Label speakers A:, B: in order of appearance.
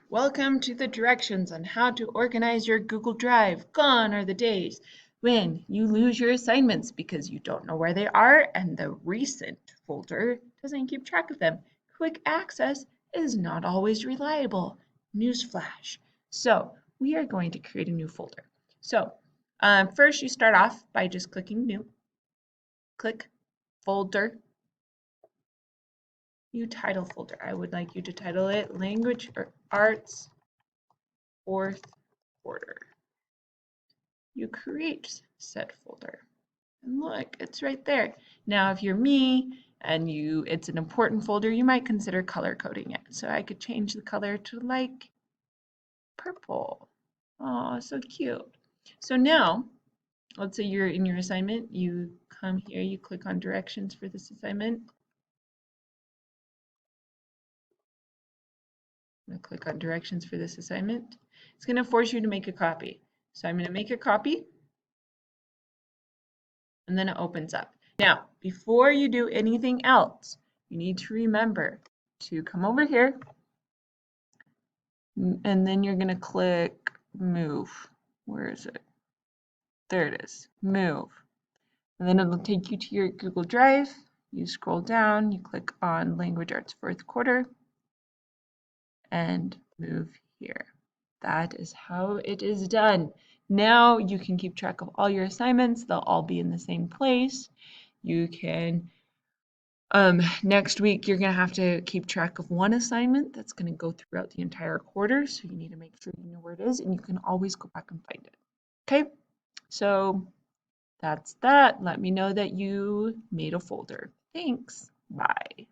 A: Welcome to the directions on how to organize your Google Drive. Gone are the days when you lose your assignments because you don't know where they are and the recent folder doesn't keep track of them. Quick access is not always reliable. Newsflash. So we are going to create a new folder. So first you start off by just clicking New. Click Folder. New title folder. I would like you to title it Language or Arts Fourth Quarter. You create said folder. And look, it's right there. Now, if you're me and it's an important folder, you might consider color coding it. So I could change the color to like purple. Oh, so cute. So now, let's say you're in your assignment. You come here, you click on directions for this assignment. I'm going to click on directions for this assignment. It's going to force you to make a copy. So I'm going to make a copy, and then it opens up. Now, before you do anything else, you need to remember to come over here, and then you're going to click Move. Where is it? There it is, Move. And then it'll take you to your Google Drive. You scroll down, you click on Language Arts Fourth Quarter, and move here. That is how it is done. Now you can keep track of all your assignments. They'll all be in the same place. You can, next week, you're going to have to keep track of one assignment that's going to go throughout the entire quarter. So you need to make sure you know where it is, and you can always go back and find it. Okay, so that's that. Let me know that you made a folder. Thanks. Bye.